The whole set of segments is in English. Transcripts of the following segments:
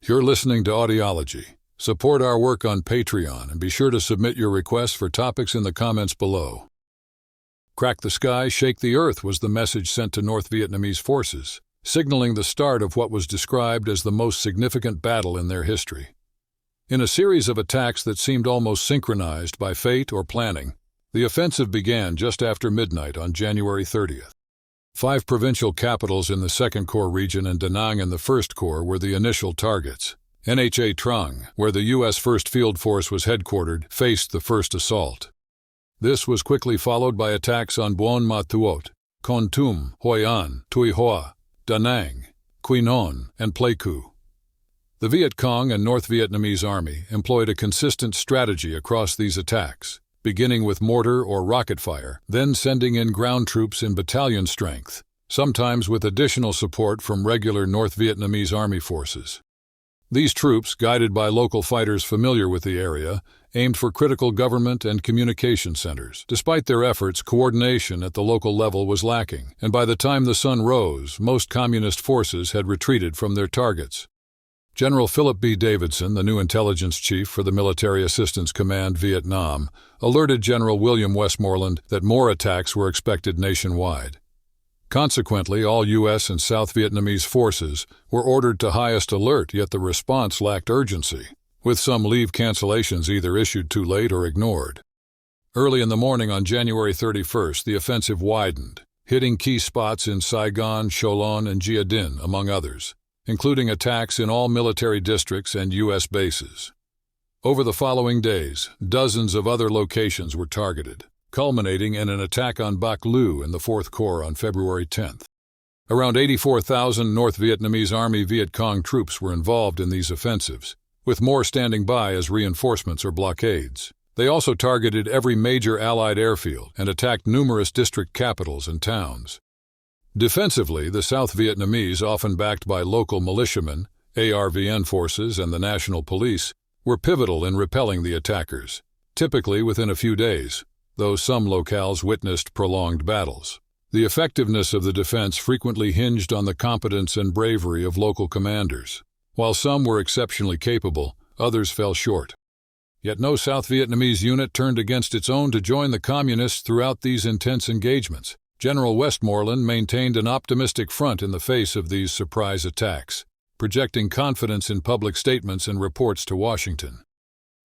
You're listening to Audiology. Support our work on Patreon and be sure to submit your requests for topics in the comments below. Crack the sky, shake the earth was the message sent to North Vietnamese forces, signaling the start of what was described as the most significant battle in their history. In a series of attacks that seemed almost synchronized by fate or planning, the offensive began just after midnight on January 30th. 5 provincial capitals in the 2nd Corps region and Da Nang in the 1st Corps were the initial targets. Nha Trang, where the U.S. 1st Field Force was headquartered, faced the first assault. This was quickly followed by attacks on Buon Ma Thuot, Kon Tum, Hoi An, Tuy Hoa, Da Nang, Quy Nhon, and Pleiku. The Viet Cong and North Vietnamese Army employed a consistent strategy across these attacks, beginning with mortar or rocket fire, then sending in ground troops in battalion strength, sometimes with additional support from regular North Vietnamese Army forces. These troops, guided by local fighters familiar with the area, aimed for critical government and communication centers. Despite their efforts, coordination at the local level was lacking, and by the time the sun rose, most communist forces had retreated from their targets. General Philip B. Davidson, the new intelligence chief for the Military Assistance Command Vietnam, alerted General William Westmoreland that more attacks were expected nationwide. Consequently, all U.S. and South Vietnamese forces were ordered to highest alert, yet the response lacked urgency, with some leave cancellations either issued too late or ignored. Early in the morning on January 31st, the offensive widened, hitting key spots in Saigon, Cholon, and Gia Dinh, among others, including attacks in all military districts and U.S. bases. Over the following days, dozens of other locations were targeted, culminating in an attack on Bac Lu in the 4th Corps on February 10th. Around 84,000 North Vietnamese Army Viet Cong troops were involved in these offensives, with more standing by as reinforcements or blockades. They also targeted every major Allied airfield and attacked numerous district capitals and towns. Defensively, the South Vietnamese, often backed by local militiamen, ARVN forces, and the National Police, were pivotal in repelling the attackers, typically within a few days, though some locales witnessed prolonged battles. The effectiveness of the defense frequently hinged on the competence and bravery of local commanders. While some were exceptionally capable, others fell short. Yet no South Vietnamese unit turned against its own to join the Communists throughout these intense engagements. General Westmoreland maintained an optimistic front in the face of these surprise attacks, projecting confidence in public statements and reports to Washington.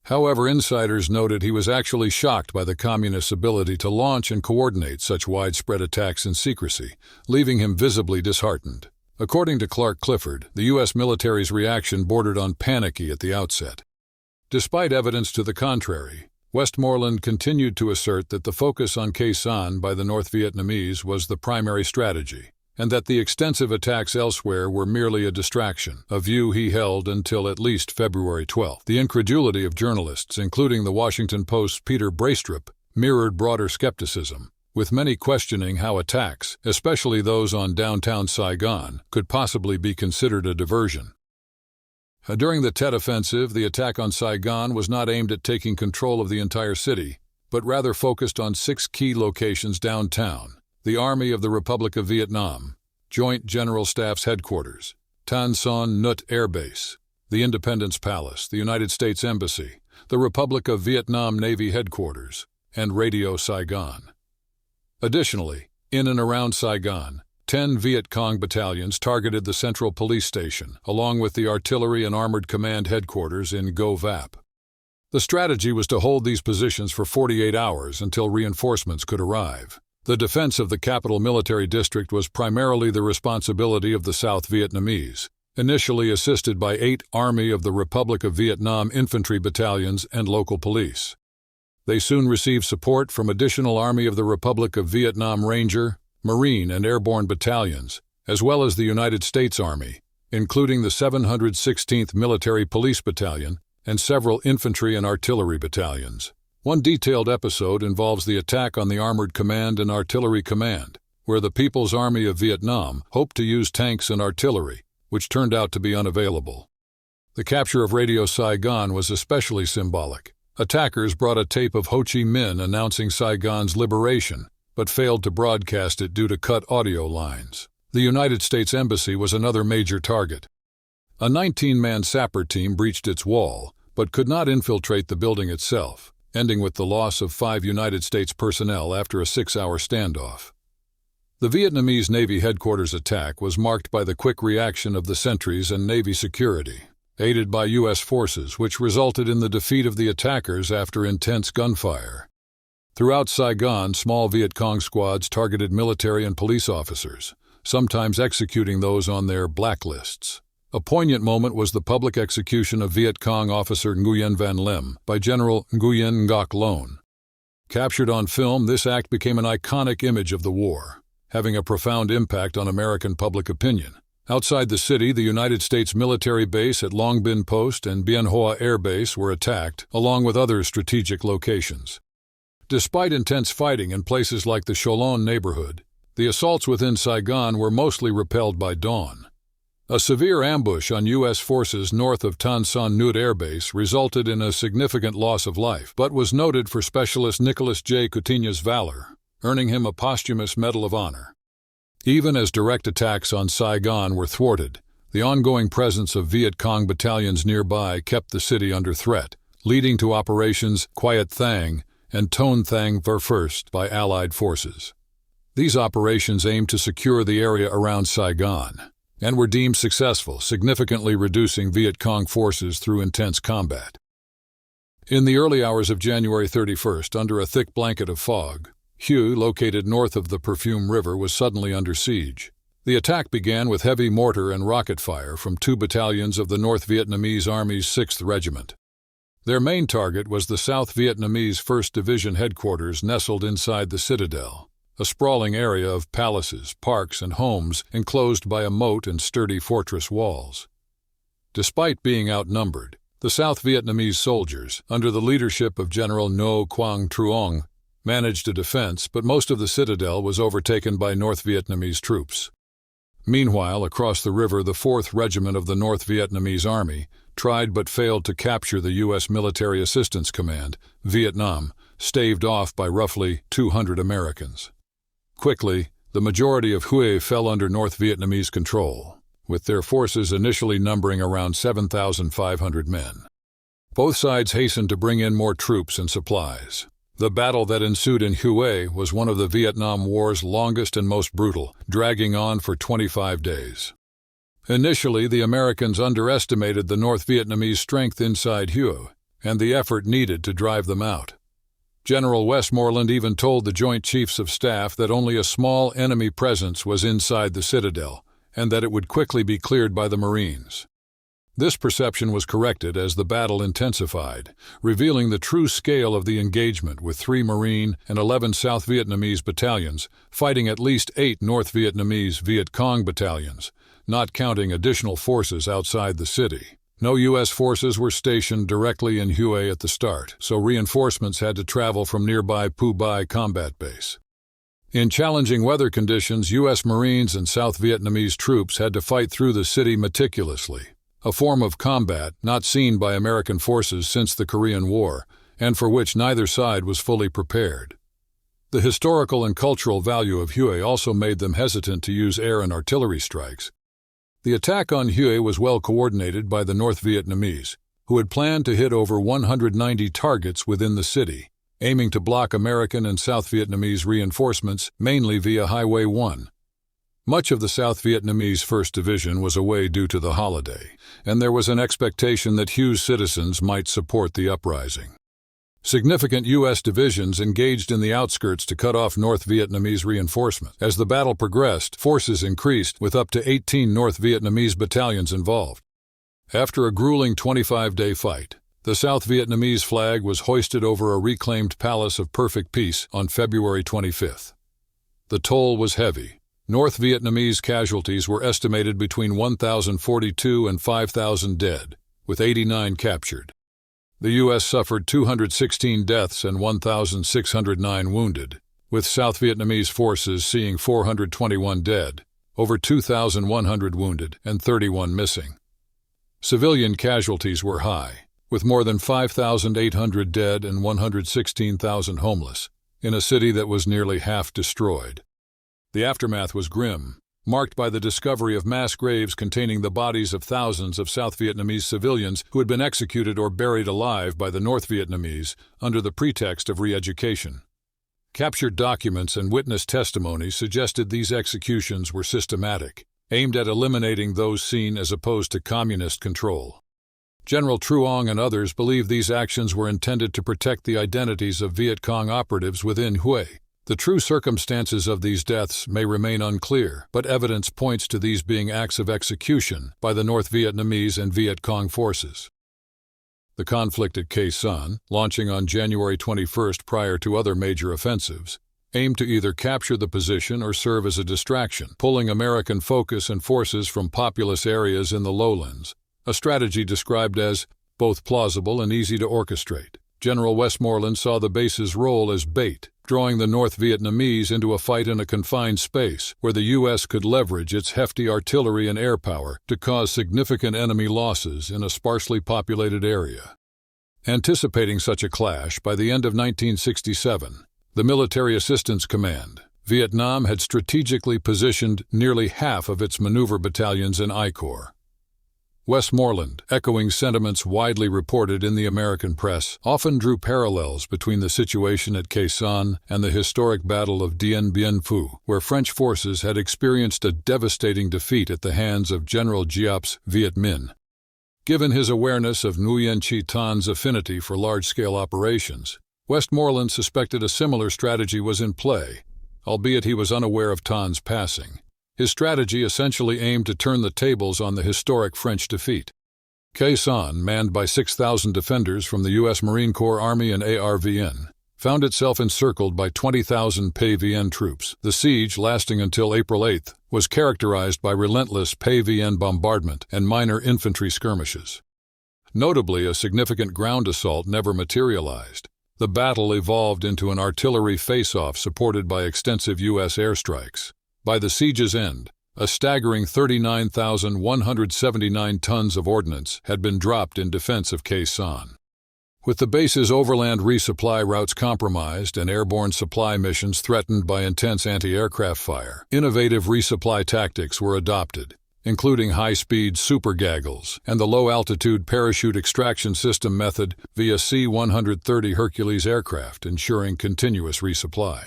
However, insiders noted he was actually shocked by the Communists' ability to launch and coordinate such widespread attacks in secrecy, leaving him visibly disheartened. According to Clark Clifford, the U.S. military's reaction bordered on panicky at the outset. Despite evidence to the contrary, Westmoreland continued to assert that the focus on Khe Sanh by the North Vietnamese was the primary strategy, and that the extensive attacks elsewhere were merely a distraction, a view he held until at least February 12. The incredulity of journalists, including the Washington Post's Peter Braestrup, mirrored broader skepticism, with many questioning how attacks, especially those on downtown Saigon, could possibly be considered a diversion. During the Tet Offensive, the attack on Saigon was not aimed at taking control of the entire city, but rather focused on 6 key locations downtown: the Army of the Republic of Vietnam, Joint General Staff's headquarters, Tan Son Nhut Air Base, the Independence Palace, the United States Embassy, the Republic of Vietnam Navy headquarters, and Radio Saigon. Additionally, in and around Saigon, 10 Viet Cong battalions targeted the Central Police Station, along with the Artillery and Armored Command headquarters in Go Vap. The strategy was to hold these positions for 48 hours until reinforcements could arrive. The defense of the capital military district was primarily the responsibility of the South Vietnamese, initially assisted by 8 Army of the Republic of Vietnam infantry battalions and local police. They soon received support from additional Army of the Republic of Vietnam Ranger, Marine, and Airborne battalions, as well as the United States Army, including the 716th Military Police Battalion and several infantry and artillery battalions. One detailed episode involves the attack on the Armored Command and Artillery Command, where the People's Army of Vietnam hoped to use tanks and artillery, which turned out to be unavailable. The capture of Radio Saigon was especially symbolic. Attackers brought a tape of Ho Chi Minh announcing Saigon's liberation, but failed to broadcast it due to cut audio lines. The United States Embassy was another major target. A 19-man sapper team breached its wall, but could not infiltrate the building itself, ending with the loss of 5 United States personnel after a 6-hour standoff. The Vietnamese Navy headquarters attack was marked by the quick reaction of the sentries and Navy security, aided by U.S. forces, which resulted in the defeat of the attackers after intense gunfire. Throughout Saigon, small Viet Cong squads targeted military and police officers, sometimes executing those on their blacklists. A poignant moment was the public execution of Viet Cong officer Nguyen Van Lem by General Nguyen Ngoc Loan. Captured on film, this act became an iconic image of the war, having a profound impact on American public opinion. Outside the city, the United States military base at Long Binh Post and Bien Hoa Air Base were attacked, along with other strategic locations. Despite intense fighting in places like the Cholon neighborhood, the assaults within Saigon were mostly repelled by dawn. A severe ambush on U.S. forces north of Tan Son Nhut Air Base resulted in a significant loss of life, but was noted for Specialist Nicholas J. Coutinho's valor, earning him a posthumous Medal of Honor. Even as direct attacks on Saigon were thwarted, the ongoing presence of Viet Cong battalions nearby kept the city under threat, leading to Operations Quiet Thang and Ton Thang Ver First by Allied forces. These operations aimed to secure the area around Saigon, and were deemed successful, significantly reducing Viet Cong forces through intense combat. In the early hours of January 31st, under a thick blanket of fog, Huế, located north of the Perfume River, was suddenly under siege. The attack began with heavy mortar and rocket fire from 2 battalions of the North Vietnamese Army's 6th Regiment. Their main target was the South Vietnamese 1st Division headquarters nestled inside the citadel, a sprawling area of palaces, parks, and homes enclosed by a moat and sturdy fortress walls. Despite being outnumbered, the South Vietnamese soldiers, under the leadership of General Ngo Quang Truong, managed a defense, but most of the citadel was overtaken by North Vietnamese troops. Meanwhile, across the river, the 4th Regiment of the North Vietnamese Army tried but failed to capture the U.S. Military Assistance Command, Vietnam, staved off by roughly 200 Americans. Quickly, the majority of Huế fell under North Vietnamese control, with their forces initially numbering around 7,500 men. Both sides hastened to bring in more troops and supplies. The battle that ensued in Huế was one of the Vietnam War's longest and most brutal, dragging on for 25 days. Initially, the Americans underestimated the North Vietnamese strength inside Huế and the effort needed to drive them out. General Westmoreland even told the Joint Chiefs of Staff that only a small enemy presence was inside the citadel and that it would quickly be cleared by the Marines. This perception was corrected as the battle intensified, revealing the true scale of the engagement, with 3 Marine and 11 South Vietnamese battalions fighting at least 8 North Vietnamese Viet Cong battalions, not counting additional forces outside the city. No U.S. forces were stationed directly in Huế at the start, so reinforcements had to travel from nearby Phu Bai combat base. In challenging weather conditions, U.S. Marines and South Vietnamese troops had to fight through the city meticulously, a form of combat not seen by American forces since the Korean War, and for which neither side was fully prepared. The historical and cultural value of Huế also made them hesitant to use air and artillery strikes. The attack on Huế was well coordinated by the North Vietnamese, who had planned to hit over 190 targets within the city, aiming to block American and South Vietnamese reinforcements, mainly via Highway 1. Much of the South Vietnamese 1st Division was away due to the holiday, and there was an expectation that Hué's citizens might support the uprising. Significant U.S. divisions engaged in the outskirts to cut off North Vietnamese reinforcements. As the battle progressed, forces increased, with up to 18 North Vietnamese battalions involved. After a grueling 25-day fight, the South Vietnamese flag was hoisted over a reclaimed Palace of Perfect Peace on February 25th. The toll was heavy. North Vietnamese casualties were estimated between 1,042 and 5,000 dead, with 89 captured. The U.S. suffered 216 deaths and 1,609 wounded, with South Vietnamese forces seeing 421 dead, over 2,100 wounded, and 31 missing. Civilian casualties were high, with more than 5,800 dead and 116,000 homeless, in a city that was nearly half destroyed. The aftermath was grim. marked by the discovery of mass graves containing the bodies of thousands of South Vietnamese civilians who had been executed or buried alive by the North Vietnamese under the pretext of re-education. Captured documents and witness testimony suggested these executions were systematic, aimed at eliminating those seen as opposed to communist control. General Truong and others believe these actions were intended to protect the identities of Viet Cong operatives within Huế. The true circumstances of these deaths may remain unclear, but evidence points to these being acts of execution by the North Vietnamese and Viet Cong forces. The conflict at Khe Sanh, launching on January 21st prior to other major offensives, aimed to either capture the position or serve as a distraction, pulling American focus and forces from populous areas in the lowlands, a strategy described as both plausible and easy to orchestrate. General Westmoreland saw the base's role as bait, drawing the North Vietnamese into a fight in a confined space where the U.S. could leverage its hefty artillery and air power to cause significant enemy losses in a sparsely populated area. Anticipating such a clash, by the end of 1967, the Military Assistance Command, Vietnam, had strategically positioned nearly half of its maneuver battalions in I Corps. Westmoreland, echoing sentiments widely reported in the American press, often drew parallels between the situation at Khe Sanh and the historic Battle of Dien Bien Phu, where French forces had experienced a devastating defeat at the hands of General Giap's Viet Minh. Given his awareness of Nguyen Chi Thanh affinity for large-scale operations, Westmoreland suspected a similar strategy was in play, albeit he was unaware of Thanh's passing. His strategy essentially aimed to turn the tables on the historic French defeat. Khe Sanh, manned by 6,000 defenders from the U.S. Marine Corps Army and ARVN, found itself encircled by 20,000 PVN troops. The siege, lasting until April 8th, was characterized by relentless PVN bombardment and minor infantry skirmishes. Notably, a significant ground assault never materialized. The battle evolved into an artillery face-off supported by extensive U.S. airstrikes. By the siege's end, a staggering 39,179 tons of ordnance had been dropped in defense of Khe Sanh. With the base's overland resupply routes compromised and airborne supply missions threatened by intense anti-aircraft fire, innovative resupply tactics were adopted, including high-speed super gaggles and the low-altitude parachute extraction system method via C-130 Hercules aircraft, ensuring continuous resupply.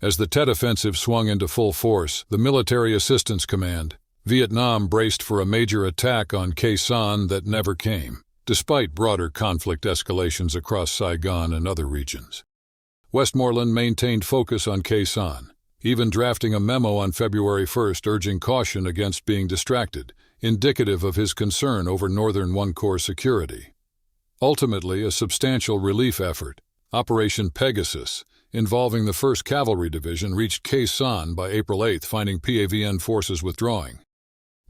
As the Tet Offensive swung into full force, the Military Assistance Command, Vietnam, braced for a major attack on Khe Sanh that never came, despite broader conflict escalations across Saigon and other regions. Westmoreland maintained focus on Khe Sanh, even drafting a memo on February 1st urging caution against being distracted, indicative of his concern over Northern One Corps security. Ultimately, a substantial relief effort, Operation Pegasus, involving the 1st Cavalry Division, reached Khe Sanh by April 8th, finding PAVN forces withdrawing.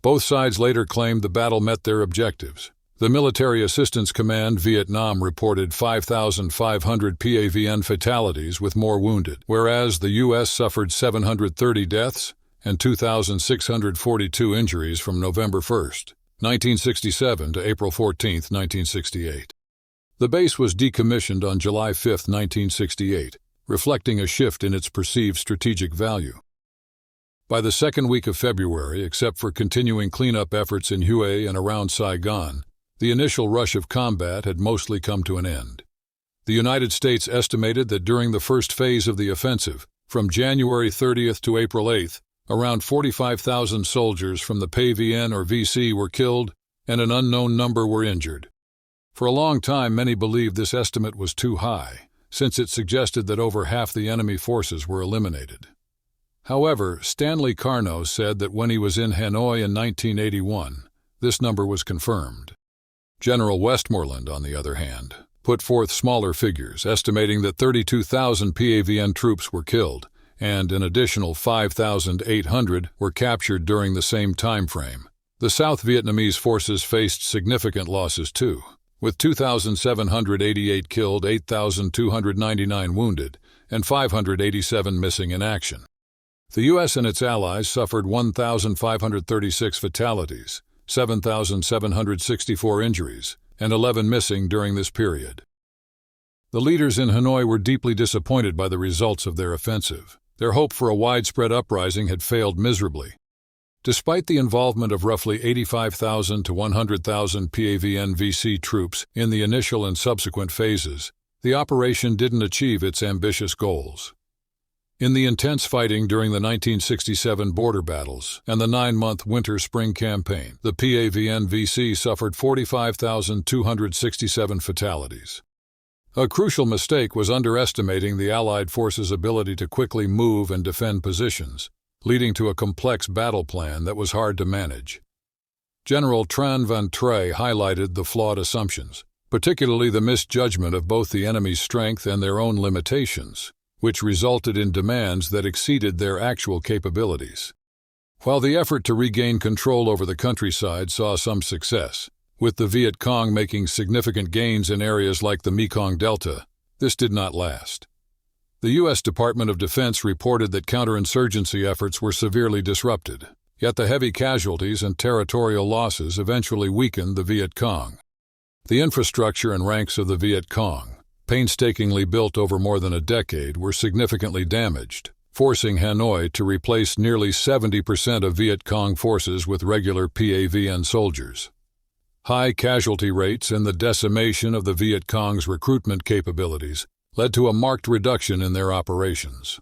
Both sides later claimed the battle met their objectives. The Military Assistance Command, Vietnam, reported 5,500 PAVN fatalities with more wounded, whereas the U.S. suffered 730 deaths and 2,642 injuries from November 1st, 1967 to April 14, 1968. The base was decommissioned on July 5, 1968, reflecting a shift in its perceived strategic value. By the second week of February, except for continuing cleanup efforts in Hue and around Saigon, the initial rush of combat had mostly come to an end. The United States estimated that during the first phase of the offensive, from January 30th to April 8th, around 45,000 soldiers from the PVN or VC were killed and an unknown number were injured. For a long time, many believed this estimate was too high, since it suggested that over half the enemy forces were eliminated. However, Stanley Carnot said that when he was in Hanoi in 1981, this number was confirmed. General Westmoreland, on the other hand, put forth smaller figures, estimating that 32,000 PAVN troops were killed, and an additional 5,800 were captured during the same time frame. The South Vietnamese forces faced significant losses too, with 2,788 killed, 8,299 wounded, and 587 missing in action. The U.S. and its allies suffered 1,536 fatalities, 7,764 injuries, and 11 missing during this period. The leaders in Hanoi were deeply disappointed by the results of their offensive. Their hope for a widespread uprising had failed miserably. Despite the involvement of roughly 85,000 to 100,000 PAVN-VC troops in the initial and subsequent phases, the operation didn't achieve its ambitious goals. In the intense fighting during the 1967 border battles and the 9-month winter-spring campaign, the PAVN-VC suffered 45,267 fatalities. A crucial mistake was underestimating the Allied forces' ability to quickly move and defend positions, leading to a complex battle plan that was hard to manage. General Tran Van Tre highlighted the flawed assumptions, particularly the misjudgment of both the enemy's strength and their own limitations, which resulted in demands that exceeded their actual capabilities. While the effort to regain control over the countryside saw some success, with the Viet Cong making significant gains in areas like the Mekong Delta, this did not last. The U.S. Department of Defense reported that counterinsurgency efforts were severely disrupted, yet the heavy casualties and territorial losses eventually weakened the Viet Cong. The infrastructure and ranks of the Viet Cong, painstakingly built over more than a decade, were significantly damaged, forcing Hanoi to replace nearly 70% of Viet Cong forces with regular PAVN soldiers. High casualty rates and the decimation of the Viet Cong's recruitment capabilities led to a marked reduction in their operations.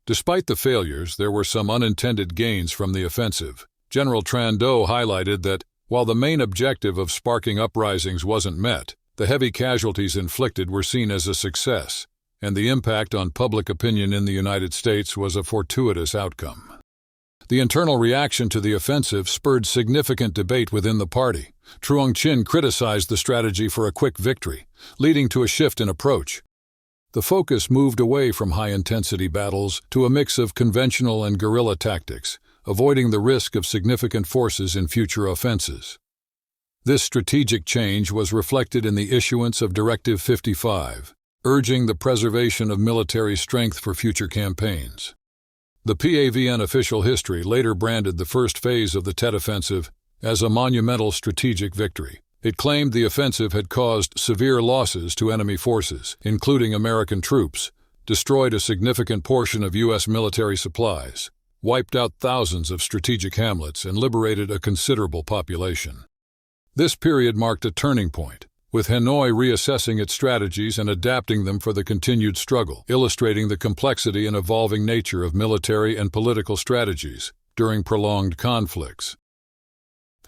Despite the failures, there were some unintended gains from the offensive. General Tran Do highlighted that, while the main objective of sparking uprisings wasn't met, the heavy casualties inflicted were seen as a success, and the impact on public opinion in the United States was a fortuitous outcome. The internal reaction to the offensive spurred significant debate within the party. Truong Chin criticized the strategy for a quick victory, leading to a shift in approach. The focus moved away from high-intensity battles to a mix of conventional and guerrilla tactics, avoiding the risk of significant forces in future offenses. This strategic change was reflected in the issuance of Directive 55, urging the preservation of military strength for future campaigns. The PAVN official history later branded the first phase of the Tet Offensive as a monumental strategic victory. It claimed the offensive had caused severe losses to enemy forces, including American troops, destroyed a significant portion of U.S. military supplies, wiped out thousands of strategic hamlets, and liberated a considerable population. This period marked a turning point, with Hanoi reassessing its strategies and adapting them for the continued struggle, illustrating the complexity and evolving nature of military and political strategies during prolonged conflicts.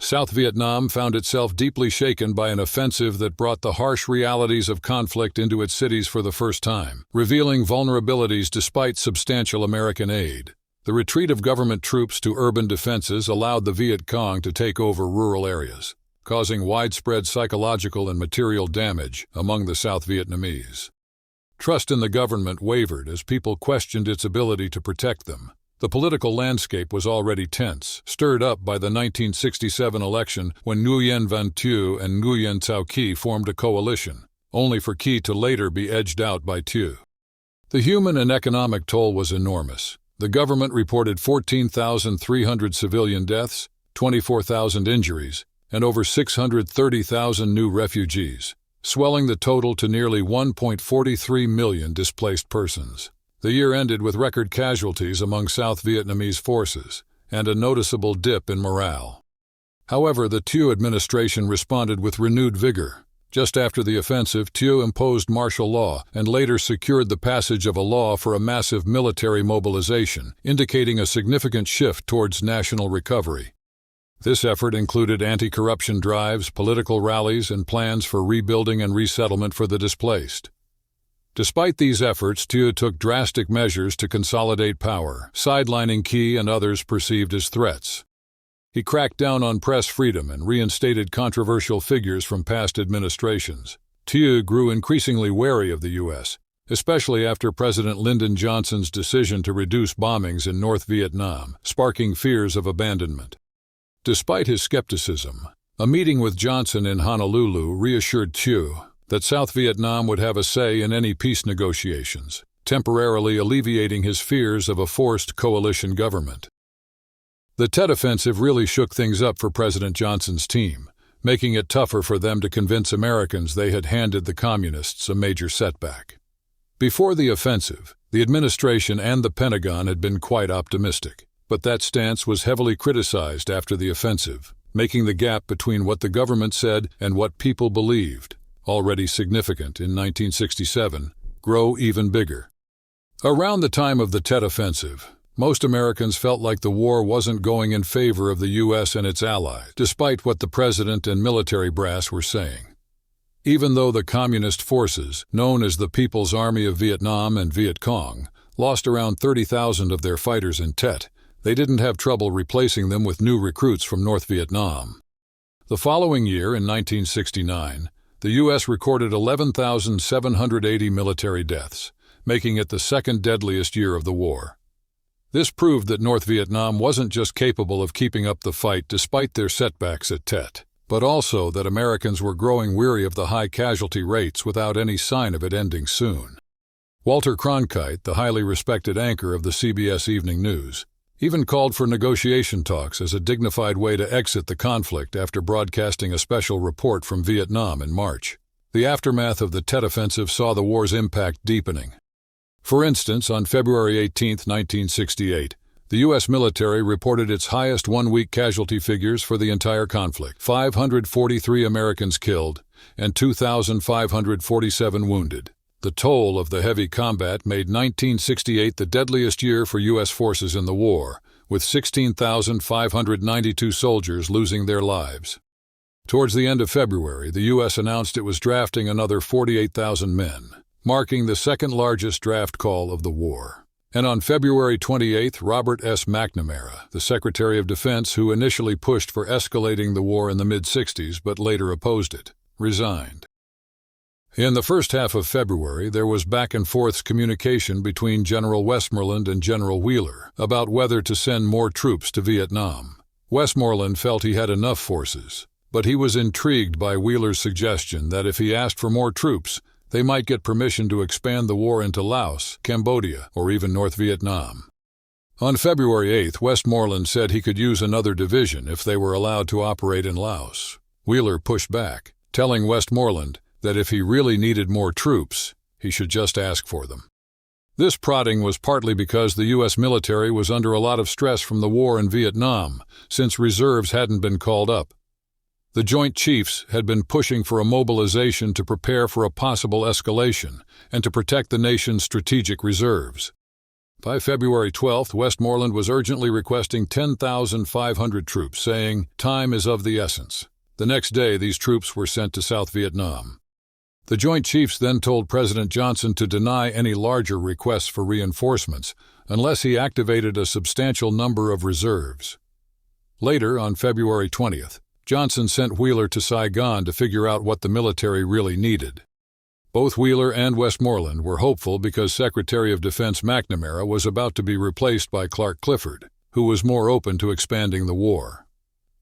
South Vietnam found itself deeply shaken by an offensive that brought the harsh realities of conflict into its cities for the first time, revealing vulnerabilities despite substantial American aid. The retreat of government troops to urban defenses allowed the Viet Cong to take over rural areas, causing widespread psychological and material damage among the South Vietnamese. Trust in the government wavered as people questioned its ability to protect them. The political landscape was already tense, stirred up by the 1967 election when Nguyen Van Thieu and Nguyen Cao Ky formed a coalition, only for Ky to later be edged out by Thieu. The human and economic toll was enormous. The government reported 14,300 civilian deaths, 24,000 injuries, and over 630,000 new refugees, swelling the total to nearly 1.43 million displaced persons. The year ended with record casualties among South Vietnamese forces and a noticeable dip in morale. However, the Thieu administration responded with renewed vigor. Just after the offensive, Thieu imposed martial law and later secured the passage of a law for a massive military mobilization, indicating a significant shift towards national recovery. This effort included anti-corruption drives, political rallies, and plans for rebuilding and resettlement for the displaced. Despite these efforts, Thieu took drastic measures to consolidate power, sidelining Ky and others perceived as threats. He cracked down on press freedom and reinstated controversial figures from past administrations. Thieu grew increasingly wary of the U.S., especially after President Lyndon Johnson's decision to reduce bombings in North Vietnam, sparking fears of abandonment. Despite his skepticism, a meeting with Johnson in Honolulu reassured Thieu that South Vietnam would have a say in any peace negotiations, temporarily alleviating his fears of a forced coalition government. The Tet Offensive really shook things up for President Johnson's team, making it tougher for them to convince Americans they had handed the Communists a major setback. Before the offensive, the administration and the Pentagon had been quite optimistic. But that stance was heavily criticized after the offensive, making the gap between what the government said and what people believed, already significant in 1967, grow even bigger. Around the time of the Tet Offensive, most Americans felt like the war wasn't going in favor of the U.S. and its allies, despite what the president and military brass were saying. Even though the communist forces, known as the People's Army of Vietnam and Viet Cong, lost around 30,000 of their fighters in Tet, they didn't have trouble replacing them with new recruits from North Vietnam. The following year, in 1969, the U.S. recorded 11,780 military deaths, making it the second deadliest year of the war. This proved that North Vietnam wasn't just capable of keeping up the fight despite their setbacks at Tet, but also that Americans were growing weary of the high casualty rates without any sign of it ending soon. Walter Cronkite, the highly respected anchor of the CBS Evening News, even called for negotiation talks as a dignified way to exit the conflict after broadcasting a special report from Vietnam in March. The aftermath of the Tet Offensive saw the war's impact deepening. For instance, on February 18, 1968, the U.S. military reported its highest one-week casualty figures for the entire conflict: 543 Americans killed and 2,547 wounded. The toll of the heavy combat made 1968 the deadliest year for U.S. forces in the war, with 16,592 soldiers losing their lives. Towards the end of February, the U.S. announced it was drafting another 48,000 men, marking the second-largest draft call of the war. And on February 28, Robert S. McNamara, the Secretary of Defense who initially pushed for escalating the war in the mid-60s but later opposed it, resigned. In the first half of February, there was back-and-forth communication between General Westmoreland and General Wheeler about whether to send more troops to Vietnam. Westmoreland felt he had enough forces, but he was intrigued by Wheeler's suggestion that if he asked for more troops, they might get permission to expand the war into Laos, Cambodia, or even North Vietnam. On February 8, Westmoreland said he could use another division if they were allowed to operate in Laos. Wheeler pushed back, telling Westmoreland that if he really needed more troops, he should just ask for them. This prodding was partly because the U.S. military was under a lot of stress from the war in Vietnam, since reserves hadn't been called up. The Joint Chiefs had been pushing for a mobilization to prepare for a possible escalation and to protect the nation's strategic reserves. By February 12, Westmoreland was urgently requesting 10,500 troops, saying, "Time is of the essence." The next day, these troops were sent to South Vietnam. The Joint Chiefs then told President Johnson to deny any larger requests for reinforcements unless he activated a substantial number of reserves. Later, on February 20th, Johnson sent Wheeler to Saigon to figure out what the military really needed. Both Wheeler and Westmoreland were hopeful because Secretary of Defense McNamara was about to be replaced by Clark Clifford, who was more open to expanding the war.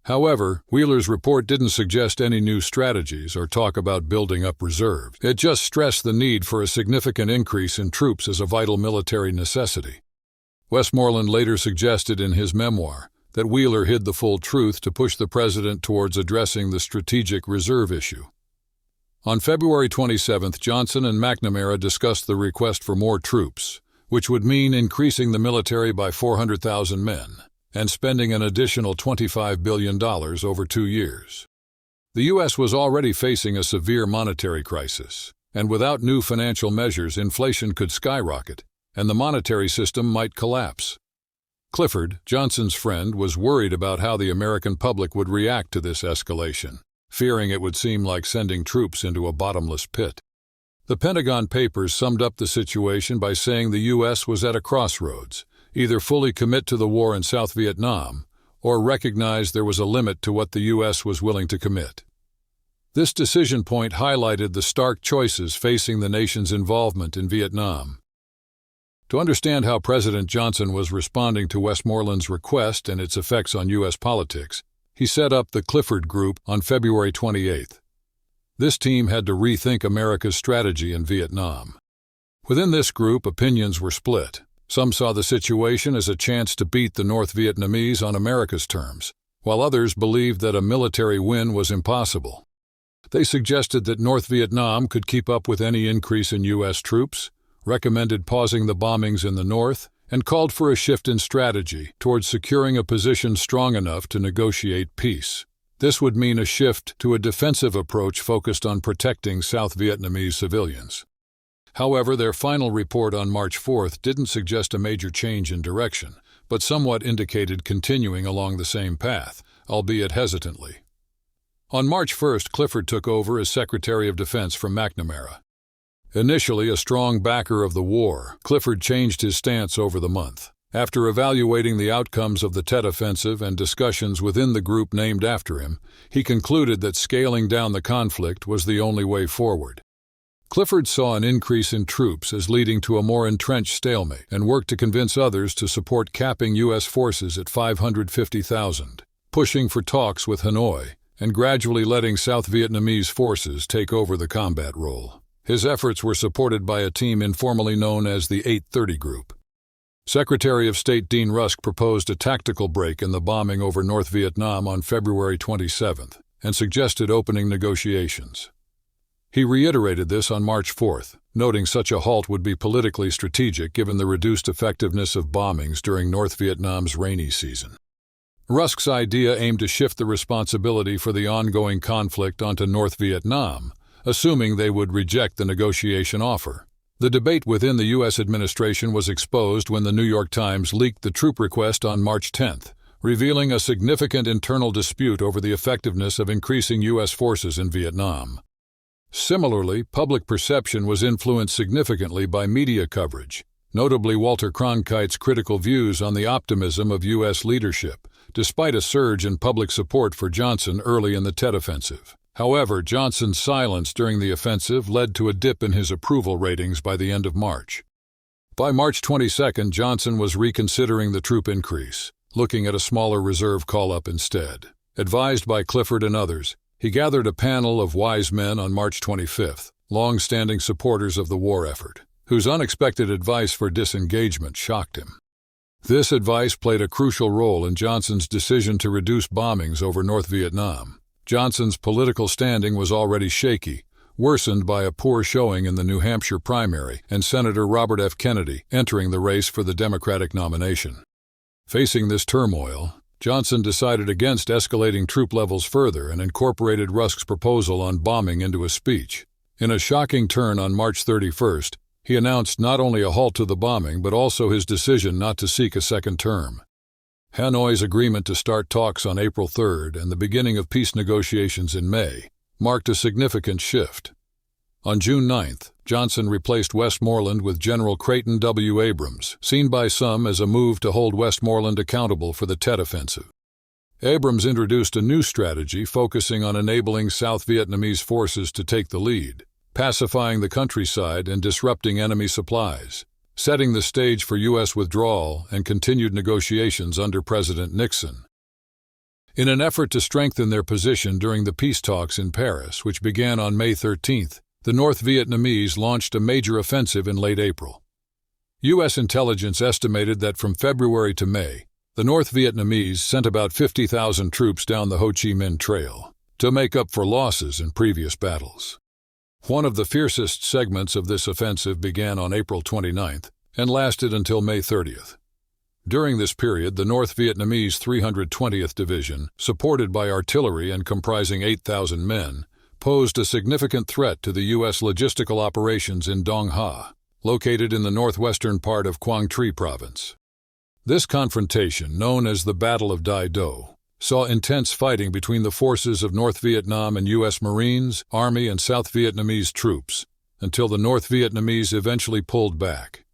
However, Wheeler's report didn't suggest any new strategies or talk about building up reserves. It just stressed the need for a significant increase in troops as a vital military necessity. Westmoreland later suggested in his memoir that Wheeler hid the full truth to push the president towards addressing the strategic reserve issue. On February 27, Johnson and McNamara discussed the request for more troops, which would mean increasing the military by 400,000 men and spending an additional $25 billion over 2 years. The U.S. was already facing a severe monetary crisis, and without new financial measures, inflation could skyrocket, and the monetary system might collapse. Clifford, Johnson's friend, was worried about how the American public would react to this escalation, fearing it would seem like sending troops into a bottomless pit. The Pentagon Papers summed up the situation by saying the U.S. was at a crossroads, either fully commit to the war in South Vietnam or recognize there was a limit to what the U.S. was willing to commit. This decision point highlighted the stark choices facing the nation's involvement in Vietnam. To understand how President Johnson was responding to Westmoreland's request and its effects on U.S. politics, he set up the Clifford Group on February 28. This team had to rethink America's strategy in Vietnam. Within this group, opinions were split. Some saw the situation as a chance to beat the North Vietnamese on America's terms, while others believed that a military win was impossible. They suggested that North Vietnam could keep up with any increase in U.S. troops, recommended pausing the bombings in the north, and called for a shift in strategy towards securing a position strong enough to negotiate peace. This would mean a shift to a defensive approach focused on protecting South Vietnamese civilians. However, their final report on March 4th didn't suggest a major change in direction, but somewhat indicated continuing along the same path, albeit hesitantly. On March 1st, Clifford took over as Secretary of Defense from McNamara. Initially a strong backer of the war, Clifford changed his stance over the month. After evaluating the outcomes of the Tet Offensive and discussions within the group named after him, he concluded that scaling down the conflict was the only way forward. Clifford saw an increase in troops as leading to a more entrenched stalemate and worked to convince others to support capping U.S. forces at 550,000, pushing for talks with Hanoi, and gradually letting South Vietnamese forces take over the combat role. His efforts were supported by a team informally known as the 830 Group. Secretary of State Dean Rusk proposed a tactical break in the bombing over North Vietnam on February 27th and suggested opening negotiations. He reiterated this on March 4th, noting such a halt would be politically strategic given the reduced effectiveness of bombings during North Vietnam's rainy season. Rusk's idea aimed to shift the responsibility for the ongoing conflict onto North Vietnam, assuming they would reject the negotiation offer. The debate within the U.S. administration was exposed when the New York Times leaked the troop request on March 10th, revealing a significant internal dispute over the effectiveness of increasing U.S. forces in Vietnam. Similarly, public perception was influenced significantly by media coverage, notably Walter Cronkite's critical views on the optimism of U.S. leadership, despite a surge in public support for Johnson early in the Tet Offensive. However, Johnson's silence during the offensive led to a dip in his approval ratings by the end of March. By March 22, Johnson was reconsidering the troop increase, looking at a smaller reserve call-up instead. Advised by Clifford and others, he gathered a panel of wise men on March 25, long-standing supporters of the war effort, whose unexpected advice for disengagement shocked him. This advice played a crucial role in Johnson's decision to reduce bombings over North Vietnam. Johnson's political standing was already shaky, worsened by a poor showing in the New Hampshire primary and Senator Robert F. Kennedy entering the race for the Democratic nomination. Facing this turmoil, Johnson decided against escalating troop levels further and incorporated Rusk's proposal on bombing into a speech. In a shocking turn on March 31st, he announced not only a halt to the bombing but also his decision not to seek a second term. Hanoi's agreement to start talks on April 3rd and the beginning of peace negotiations in May marked a significant shift. On June 9th, Johnson replaced Westmoreland with General Creighton W. Abrams, seen by some as a move to hold Westmoreland accountable for the Tet Offensive. Abrams introduced a new strategy focusing on enabling South Vietnamese forces to take the lead, pacifying the countryside and disrupting enemy supplies, setting the stage for U.S. withdrawal and continued negotiations under President Nixon. In an effort to strengthen their position during the peace talks in Paris, which began on May 13th, the North Vietnamese launched a major offensive in late April. U.S. intelligence estimated that from February to May, the North Vietnamese sent about 50,000 troops down the Ho Chi Minh Trail to make up for losses in previous battles. One of the fiercest segments of this offensive began on April 29th and lasted until May 30th. During this period, the North Vietnamese 320th Division, supported by artillery and comprising 8,000 men, posed a significant threat to the U.S. logistical operations in Dong Ha, located in the northwestern part of Quang Tri Province. This confrontation, known as the Battle of Dai Do, saw intense fighting between the forces of North Vietnam and U.S. Marines, Army, and South Vietnamese troops, until the North Vietnamese eventually pulled back.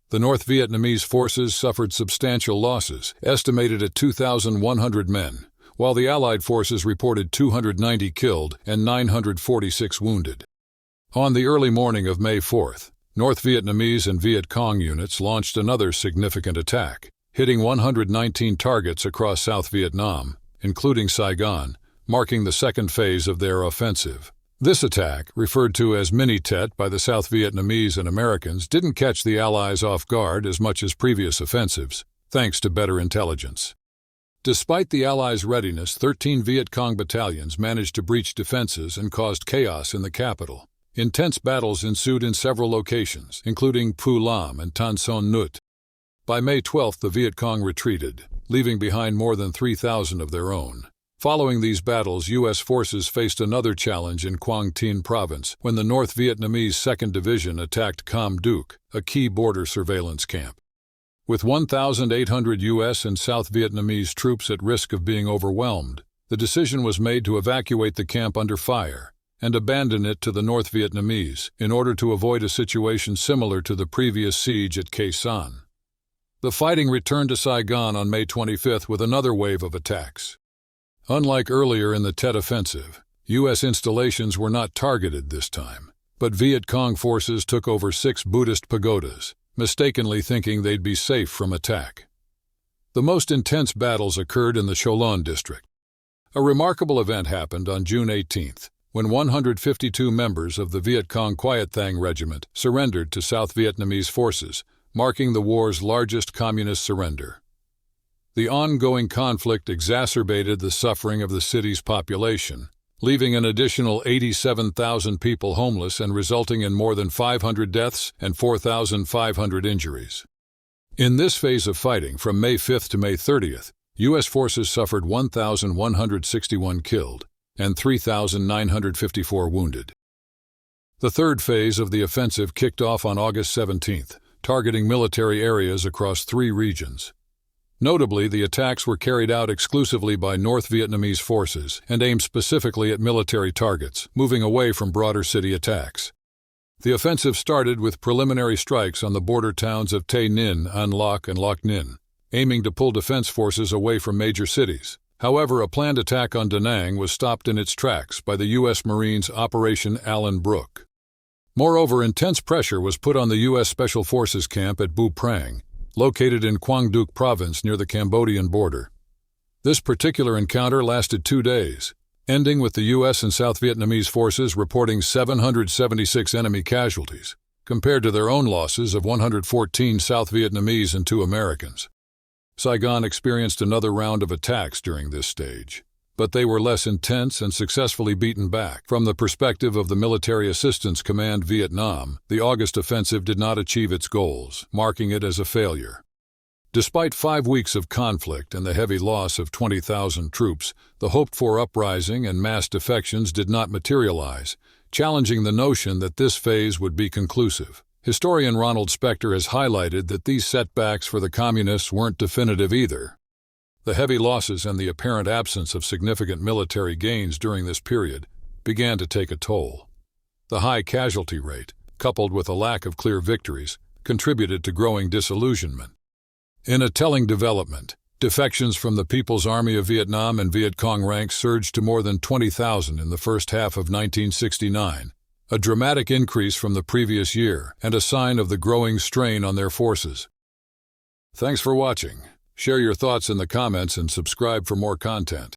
The North Vietnamese forces suffered substantial losses, estimated at 2,100 men, while the Allied forces reported 290 killed and 946 wounded. On the early morning of May 4th, North Vietnamese and Viet Cong units launched another significant attack, hitting 119 targets across South Vietnam, including Saigon, marking the second phase of their offensive. This attack, referred to as Mini-Tet by the South Vietnamese and Americans, didn't catch the Allies off guard as much as previous offensives, thanks to better intelligence. Despite the Allies' readiness, 13 Viet Cong battalions managed to breach defenses and caused chaos in the capital. Intense battles ensued in several locations, including Phu Lam and Tan Son Nhut. By May 12, the Viet Cong retreated, leaving behind more than 3,000 of their own. Following these battles, U.S. forces faced another challenge in Quang Tinh Province when the North Vietnamese 2nd Division attacked Cam Duc, a key border surveillance camp. With 1,800 U.S. and South Vietnamese troops at risk of being overwhelmed, the decision was made to evacuate the camp under fire and abandon it to the North Vietnamese in order to avoid a situation similar to the previous siege at Khe Sanh. The fighting returned to Saigon on May 25 with another wave of attacks. Unlike earlier in the Tet Offensive, U.S. installations were not targeted this time, but Viet Cong forces took over 6 Buddhist pagodas, mistakenly thinking they'd be safe from attack. The most intense battles occurred in the Cho Lon district. A remarkable event happened on June 18th, when 152 members of the Viet Cong Quoc Thang Regiment surrendered to South Vietnamese forces, marking the war's largest communist surrender. The ongoing conflict exacerbated the suffering of the city's population, leaving an additional 87,000 people homeless and resulting in more than 500 deaths and 4,500 injuries. In this phase of fighting, from May 5th to May 30th, U.S. forces suffered 1,161 killed and 3,954 wounded. The third phase of the offensive kicked off on August 17th, targeting military areas across 3 regions. Notably, the attacks were carried out exclusively by North Vietnamese forces and aimed specifically at military targets, moving away from broader city attacks. The offensive started with preliminary strikes on the border towns of Tay Ninh, An Loc, and Loc Ninh, aiming to pull defense forces away from major cities. However, a planned attack on Da Nang was stopped in its tracks by the U.S. Marines' Operation Allen Brook. Moreover, intense pressure was put on the U.S. Special Forces camp at Bu Prang, located in Quang Duc Province near the Cambodian border. This particular encounter lasted 2 days, ending with the U.S. and South Vietnamese forces reporting 776 enemy casualties, compared to their own losses of 114 South Vietnamese and 2 Americans. Saigon experienced another round of attacks during this stage, but they were less intense and successfully beaten back. From the perspective of the Military Assistance Command Vietnam, the August offensive did not achieve its goals, marking it as a failure. Despite 5 weeks of conflict and the heavy loss of 20,000 troops, the hoped-for uprising and mass defections did not materialize, challenging the notion that this phase would be conclusive. Historian Ronald Spector has highlighted that these setbacks for the Communists weren't definitive either. The heavy losses and the apparent absence of significant military gains during this period began to take a toll. The high casualty rate, coupled with a lack of clear victories, contributed to growing disillusionment. In a telling development, defections from the People's Army of Vietnam and Viet Cong ranks surged to more than 20,000 in the first half of 1969, a dramatic increase from the previous year and a sign of the growing strain on their forces. Thanks for watching. Share your thoughts in the comments and subscribe for more content.